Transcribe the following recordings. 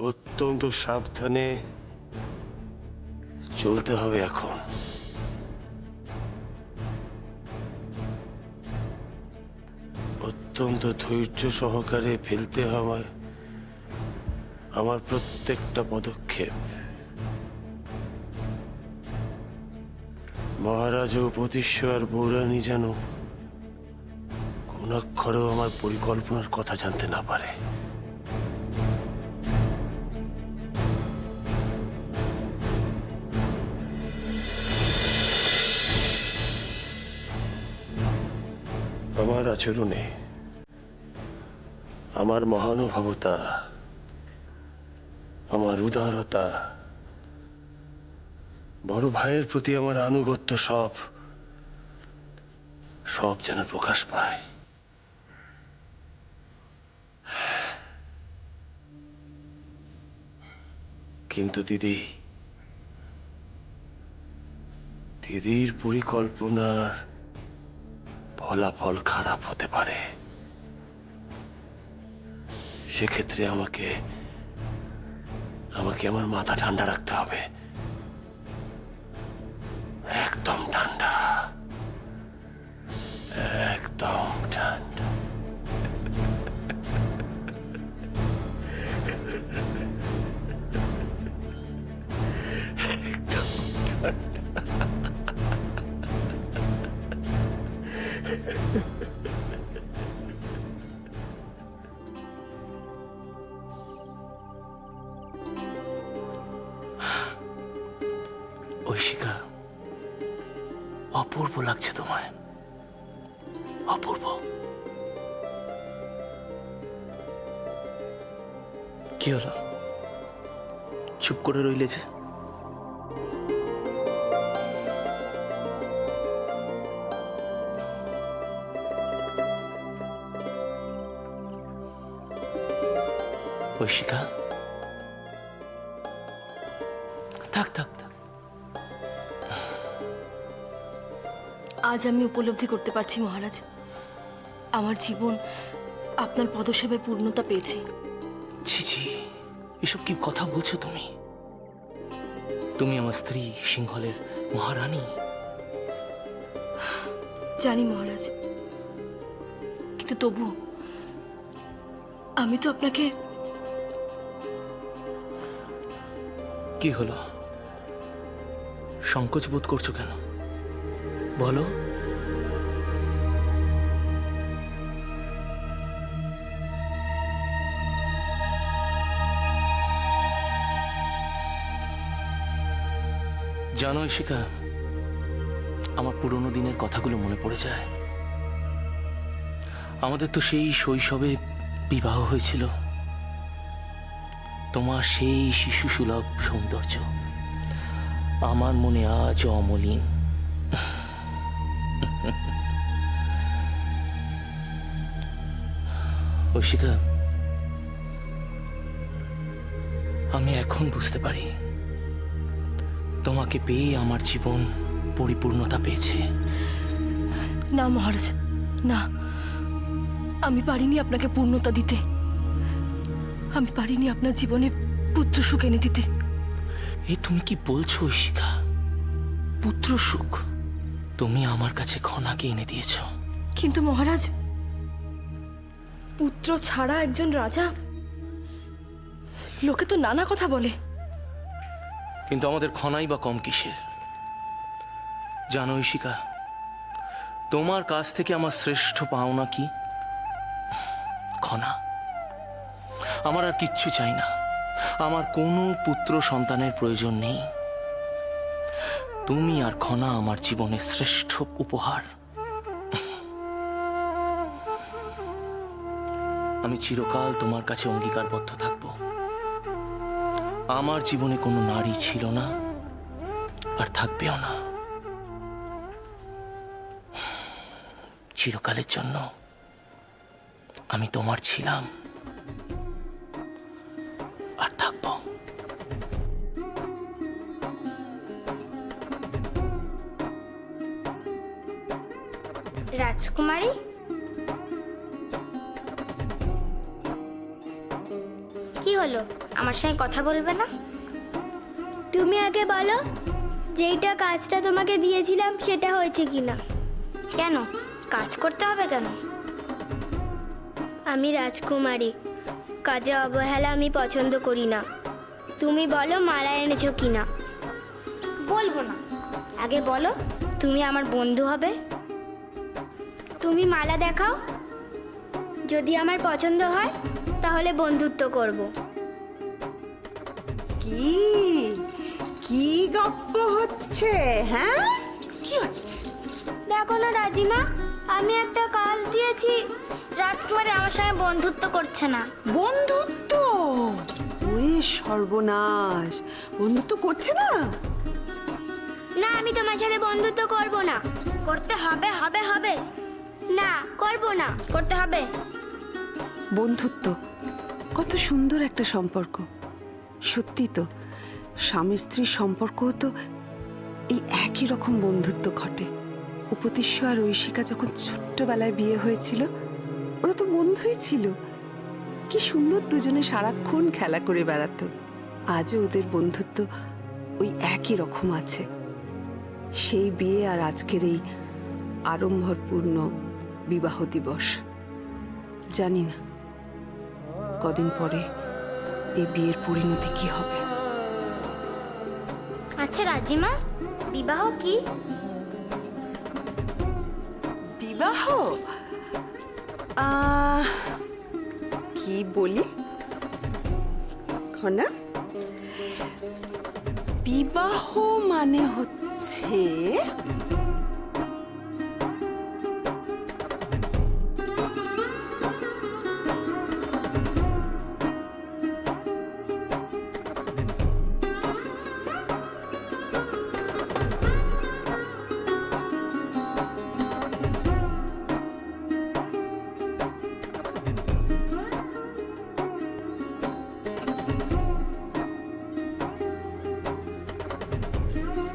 অত্যন্ত সাবধানে চলতে হবে এখন। অত্যন্ত ধৈর্য সহকারে ফেলতে হবে আমার প্রত্যেকটা পদক্ষেপ। মহারাজ ও উপতিষ্য আর বৌরানী যেন কোন অক্ষরেও আমার পরিকল্পনার কথা জানতে না পারে। আমার আচরণে আমার মহানুভবতা, আমার উদারতা, বড় ভাইয়ের প্রতি আমার আনুগত্য সব যেন প্রকাশ পায়। কিন্তু দিদির পরিকল্পনার ফলাফল খারাপ হতে পারে। সেক্ষেত্রে আমাকে আমার মাথা ঠান্ডা রাখতে হবে, একদম ঠান্ডা, একদম ঠান্ডা। ঐশিকা, অপূর্ব লাগছে তোমায়, অপূর্ব। কি হলো, চুপ করে রইলে যে? ঐশিকা, থাক থাক থাক। আজ আমি উপলব্ধি করতে পারছি মহারাজ, আমার জীবন আপনার পদসেবায় পূর্ণতা পেয়েছে। ছি ছি, এসব কি কথা বলছো তুমি? তুমি আমার স্ত্রী, সিংহলের মহারানী। জানি মহারাজ, কিন্তু তবু আমি তো আপনাকে। কি হলো, সংকোচ বোধ করছো কেন? বলো। জানো ঐশিকা, আমার পুরনো দিনের কথাগুলো মনে পড়ে যায়। আমাদের তো সেই শৈশবে বিবাহ হয়েছিল। তোমার সেই শিশু সুলভ সৌন্দর্য আমার মনে আজও অমলিন। ঐশিকা, আমি এখন বুঝতে পারি তোমাকে পেয়ে আমার জীবন পরিপূর্ণতা পেয়েছে। না মহারাজ, না, আমি পারিনি আপনাকে পূর্ণতা দিতে। আমি পারিনি আপনার জীবনে পুত্র সুখ এনে দিতে। এই তুমি কি বলছো ঐশিকা? পুত্র সুখ তুমি আমার কাছে খনাকে এনে দিয়েছ। কিন্তু মহারাজ, পুত্র ছাড়া একজন রাজা, লোকে তো নানা কথা বলে। কিন্তু আমাদের খনাই বা কম কিসের? জানো ঐশিকা, তোমার কাছ থেকে আমার শ্রেষ্ঠ পাওনা কি? খনা। আমার আর কিচ্ছু চাই না, আমার কোনো পুত্র সন্তানের প্রয়োজন নেই। তুমি আর খনা আমার জীবনের শ্রেষ্ঠ উপহার। আমি চিরকাল তোমার কাছে অঙ্গীকারবদ্ধ থাকব। আমার জীবনে কোনো নারী ছিল না, আর থাকবেও না। চিরকালের জন্য আমি তোমার ছিলাম আর থাকবো। রাজকুমারী, কি হলো? আমার সঙ্গে কথা বলবে না? তুমি আগে বলো যেইটা কাজটা তোমাকে দিয়েছিলাম সেটা হয়েছে কিনা। কেন কাজ করতে হবে কেন? আমি রাজকুমারী, কাজে অবহেলা আমি পছন্দ করি না। তুমি বলো মালা এনেছো কিনা। বলবো না, আগে বলো তুমি আমার বন্ধু হবে? তুমি মালা দেখাও, যদি আমার পছন্দ হয় তাহলে বন্ধুত্ব করব। কি কি গপ্প হচ্ছে? হ্যাঁ, কি হচ্ছে? দেখো না রাজিমা, আমি একটা কাজ দিয়েছি। রাজকুমারী আমার সঙ্গে বন্ধুত্ব করছে না। বন্ধুত্ব? ওরে সর্বনাশ, বন্ধুত্ব করছে না? না, আমি তোমার সাথে বন্ধুত্ব করব না। করতে হবে হবে হবে। না, করব না। করতে হবে। বন্ধুত্ব কত সুন্দর একটা সম্পর্ক। সত্যি তো, স্বামী স্ত্রীর সম্পর্কও তো এই একই রকম বন্ধুত্ব ঘটে। উপতিষ্য আর ঐশিকা যখন ছোট্টবেলায় বিয়ে হয়েছিল, ওরা তো বন্ধুই ছিল। কি সুন্দর দুজনে সারাক্ষণ খেলা করে বেড়াতো। আজও ওদের বন্ধুত্ব ওই একই রকম আছে। সেই বিয়ে আর আজকের এই আড়ম্বরপূর্ণ বিবাহ দিবস। জানি না কদিন পরে এই বিয়ের পরিণতি কি হবে। আচ্ছা রাজিমা, বিবাহ কি? বিবাহ কি বলি খনা? বিবাহ মানে হচ্ছে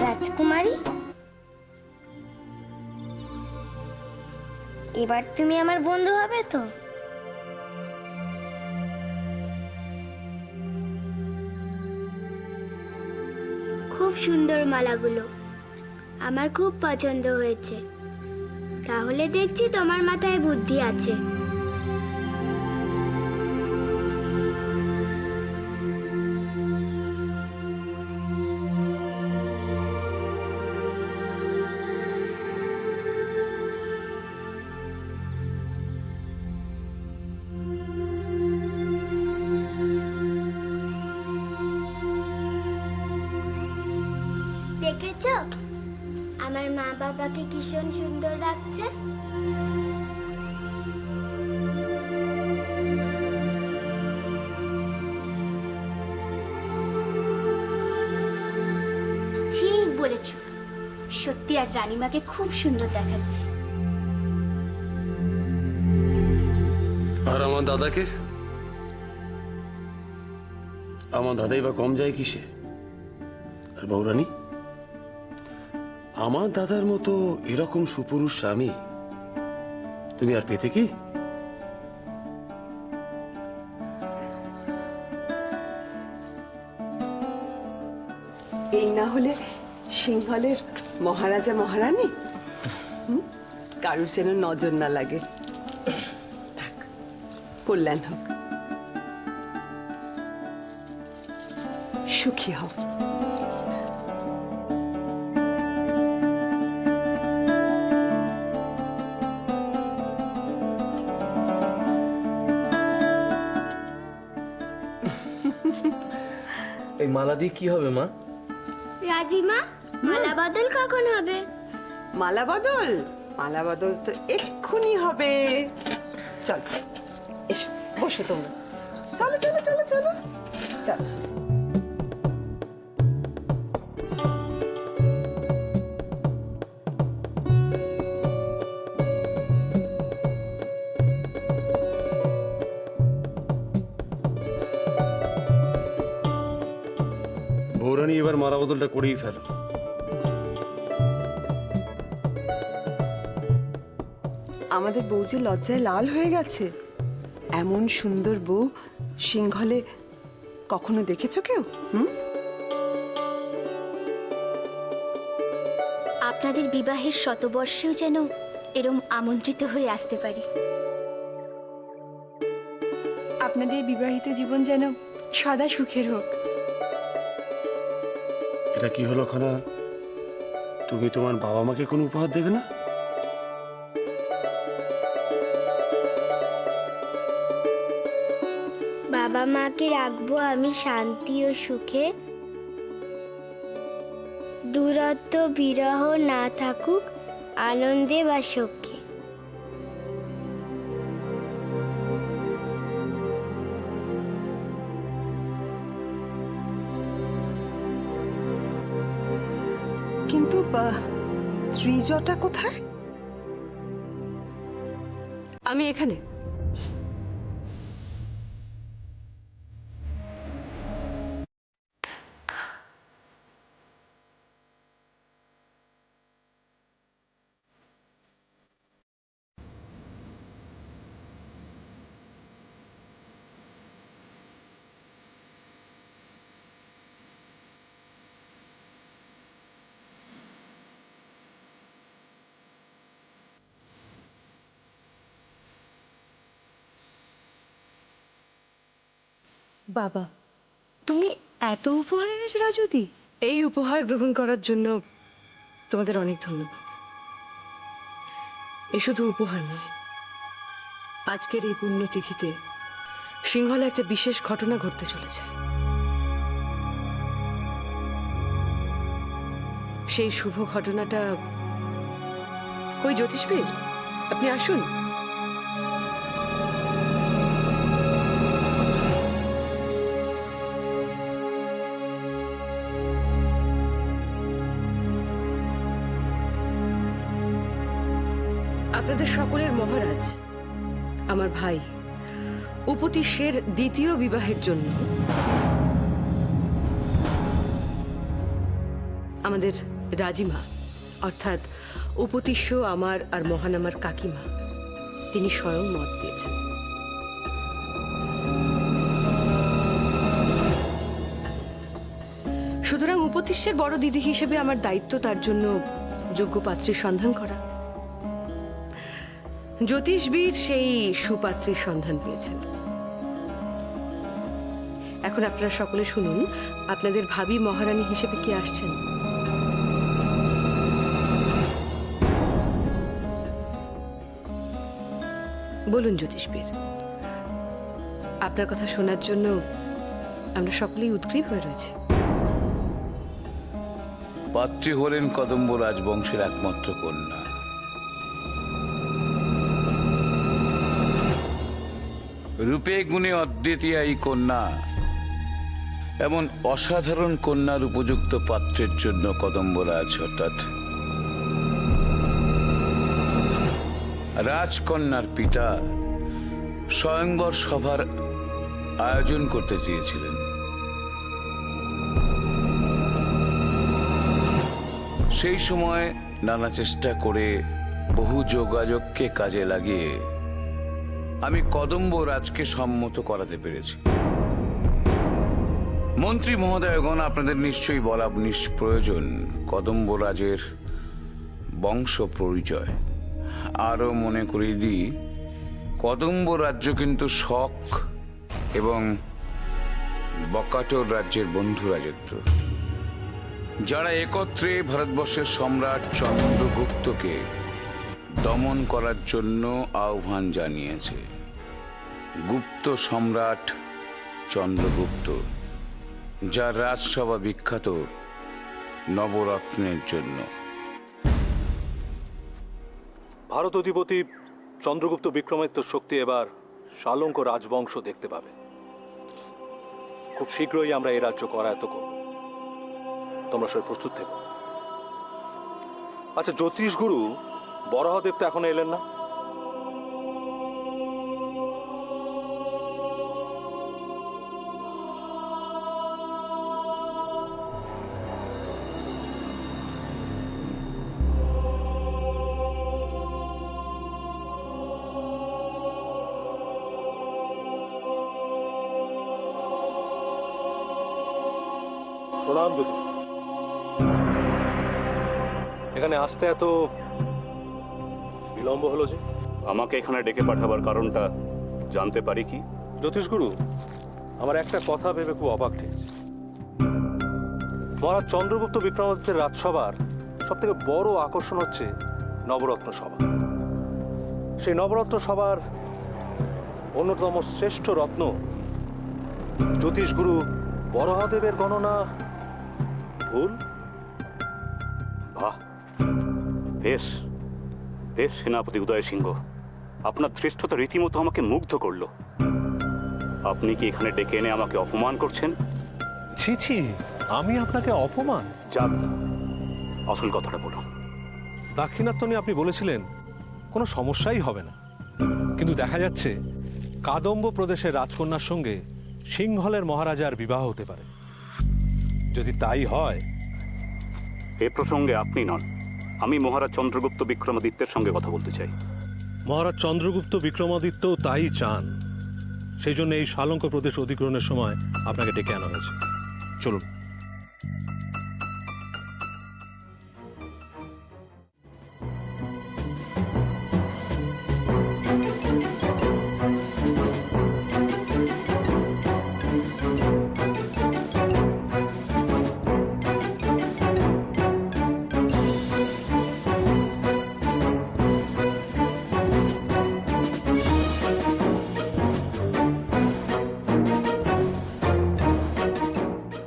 রাজকুমারী, এবার তুমি আমার বন্ধু হবে তো? খুব সুন্দর মালাগুলো, আমার খুব পছন্দ হয়েছে। তাহলে দেখছি তোমার মাথায় বুদ্ধি আছে। দেখেছো আমার মা বাবাকে ভীষণ সুন্দর লাগছে। ঠিক বলেছ, সত্যি আজ রানীমাকে খুব সুন্দর দেখাচ্ছে। আর আমার দাদাকে? আমার দাদাই বা কম যায় কিসে? আর বৌরানী, আমার দাদার মতো এরকম সুপুরুষ স্বামী তুমি আর পেতে কি? এই না হলে সিংহলের মহারাজা মহারানী। কারুর যেন নজর না লাগে। থাক, কল্যাণ হোক, সুখী হোক। এই মালা দিয়ে কি হবে মা? রাজিমা, মালা বদল কখন হবে? মালা বদল? মালা বদল তো এক্ষুনি হবে। চল, এসো, বসো তোমরা। চলো চলো চলো চলো চলো। বৌরানী, এবার মারা বদলটা করেই ফেলো। আমাদের বউ যে লজ্জায় লাল হয়ে গেছে। এমন সুন্দর বউ সিংহলে কখনো দেখেছো কেউ? হুম? আপনাদের বিবাহের শতবর্ষেও যেন এরম আমন্ত্রিত হয়ে আসতে পারি। আপনাদের বিবাহিত জীবন যেন সদা সুখের হোক। এটা কি হলো খানা? তুমি তোমার বাবা মাকে কোনো উপহার দেবে না? বাবা মাকে রাখবো আমি শান্তি ও সুখে, দূরত্ব বিরহ না থাকুক আনন্দে বা সুখে। কিন্তু ত্রিজটা কোথায়? আমি এখানে। বাবা, তুমি এত উপহার এনেছো রাজুদি? এই উপহার গ্রহণ করার জন্য তোমাদের অনেক ধন্যবাদ। এ শুধু উপহার নয়, আজকের এই পুণ্যতিথিতে সিংহলে একটা বিশেষ ঘটনা ঘটতে চলেছে। সেই শুভ ঘটনাটা কই জ্যোতিষবীর, আপনি আসুন। আপনাদের সকলের মহারাজ আমার ভাই উপতিষ্যের দ্বিতীয় বিবাহের জন্য আমাদের রাজিমা অর্থাৎ উপতিষ্য আমার আর মহানামার কাকিমা তিনি স্বয়ং মত দিয়েছেন। সুতরাং উপতিষ্যের বড় দিদি হিসেবে আমার দায়িত্ব তার জন্য যোগ্য পাত্রীর সন্ধান করা। জ্যোতিষবীর সেই সুপাত্রীর সন্ধান পেয়েছেন। এখন আপনারা সকলে শুনুন, আপনাদের ভাবি মহারানী হিসেবে কে আসছেন। বলুন জ্যোতিষবীর, আপনার কথা শোনার জন্য আমরা সকলেই উদ্গ্রীব হয়ে রয়েছি। পাত্রী হলেন কদম্ব রাজবংশের একমাত্র কন্যা, রূপে গুণে অদ্বিতীয়া এই কন্যা। এমন অসাধারণ কন্যার উপযুক্ত পাত্রের জন্য কদম্বরাজ অর্থাৎ রাজকন্যার পিতা স্বয়ংবর সভার আয়োজন করতে চেয়েছিলেন। সেই সময় নানা চেষ্টা করে বহু যোগাযোগকে কাজে লাগিয়ে আমি কদম্ব রাজকে সম্মত করাতে পেরেছি। মন্ত্রী মহোদয়গণ, আপনাদের নিশ্চয়ই বলা নিষ্প্রয়োজন কদম্ব রাজের বংশ পরিচয়। আরো মনে করিয়ে দিই, কদম্ব রাজ্য কিন্তু শক এবং বকাটোর রাজ্যের বন্ধু রাজত্ব, যারা একত্রে ভারতবর্ষের সম্রাট চন্দ্রগুপ্তকে দমন করার জন্য আহ্বান জানিয়েছে। গুপ্ত সম্রাট চন্দ্রগুপ্ত, যার রাজসভা বিখ্যাত নবরত্নের জন্য। ভারত অধিপতি চন্দ্রগুপ্ত বিক্রমাদিত্য শক্তি এবার শালঙ্ক রাজবংশ দেখতে পাবে। খুব শীঘ্রই আমরা এই রাজ্য করায়ত্ত করব। তোমরা সবাই প্রস্তুত থেকো। আচ্ছা, জ্যোতিষ গুরু বরাহদেব তো এখনো এলেন না? প্রণাম জ্যোতিষ। এখানে আসতে এত বিলম্ব হলো যে? আমাকে এখানে ডেকে পাঠাবার কারণটা জানতে পারি কি? জ্যোতিষগুরু, আমার একটা কথা ভেবে খুব অবাক ঠেকছে। মহারাজ চন্দ্রগুপ্ত বিক্রমাদিত্যের রাজসভার সব থেকে বড় আকর্ষণ হচ্ছে নবরত্ন সভা। সেই নবরত্ন সভার অন্যতম শ্রেষ্ঠ রত্ন জ্যোতিষগুরু বরাহদেবের গণনা ভুল? বাহ, বেশ বেশ সেনাপতি উদয় সিংহ, আপনার ধৃষ্টতা রীতিমতো আমাকে মুগ্ধ করলো। আপনি কি এখানে ডেকে এনে আমাকে অপমান করছেন? ছি ছি, আমি আপনাকে অপমান? যাক, আসল কথাটা বলুন। দাক্ষিণাত্য নিয়ে আপনি বলেছিলেন কোনো সমস্যাই হবে না, কিন্তু দেখা যাচ্ছে কাদম্ব প্রদেশের রাজকন্যার সঙ্গে সিংহলের মহারাজার বিবাহ হতে পারে। যদি তাই হয়, এ প্রসঙ্গে আপনি নন, আমি মহারাজ চন্দ্রগুপ্ত বিক্রমাদিত্যের সঙ্গে কথা বলতে চাই। মহারাজ চন্দ্রগুপ্ত বিক্রমাদিত্য তাই চান। সেই জন্য এই শালঙ্ক প্রদেশ অধিগ্রহণের সময় আপনাকে ডেকে আনা হয়েছে। চলুন।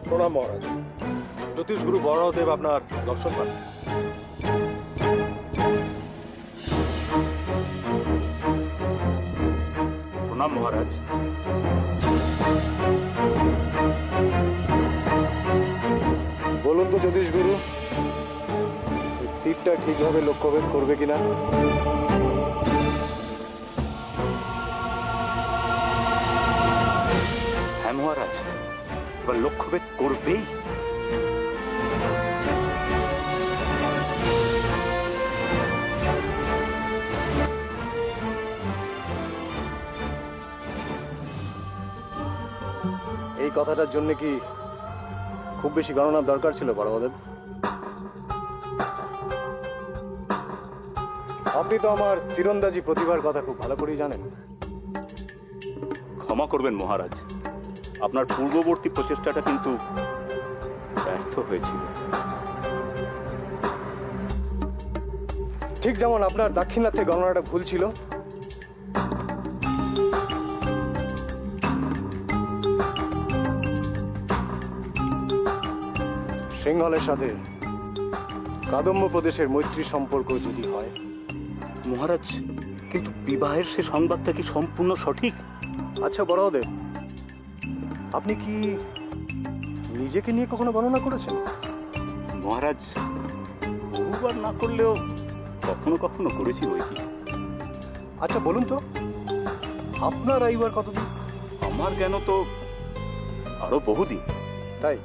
প্রণাম মহারাজ। জ্যোতিষগুরু বরাহদেব আপনার দর্শন পান। প্রণাম মহারাজ। বলুন তো জ্যোতিষগুরু, এই তীরটা ঠিকভাবে লক্ষ্যভেদ করবে কিনা? হ্যাঁ মহারাজ, এবার লক্ষ্যভেদ করবেই। এই কথাটার জন্য কি খুব বেশি গণনার দরকার ছিল বরাহদেব? আপনি তো আমার তীরন্দাজি প্রতিভার কথা খুব ভালো করেই জানেন। ক্ষমা করবেন মহারাজ, আপনার পূর্ববর্তী প্রচেষ্টাটা কিন্তু ব্যর্থ হয়েছিল। ঠিক যেমন আপনার দাক্ষিণাত্যে গণনাটা ভুল ছিল, সিংহলের সাথে কাদম্ব প্রদেশের মৈত্রী সম্পর্ক যদি হয়। মহারাজ, কিন্তু বিবাহের সে সংবাদটা কি সম্পূর্ণ সঠিক? আচ্ছা বরাহদেব, আপনি কি নিজেকে নিয়ে কখনো গণনা করেছেন? মহারাজ, বহুবার না করলেও কখনো কখনো করেছি বই কি। আচ্ছা বলুন তো, আপনার আইবার কতদিন? আমার জ্ঞান তো আরো বহুদিন। তাই?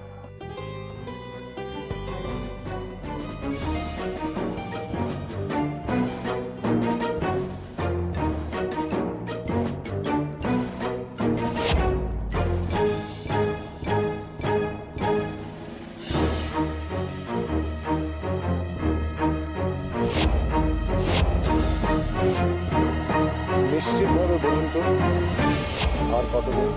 নিশ্চিতভাবে বলুন তো, আর কতদিন?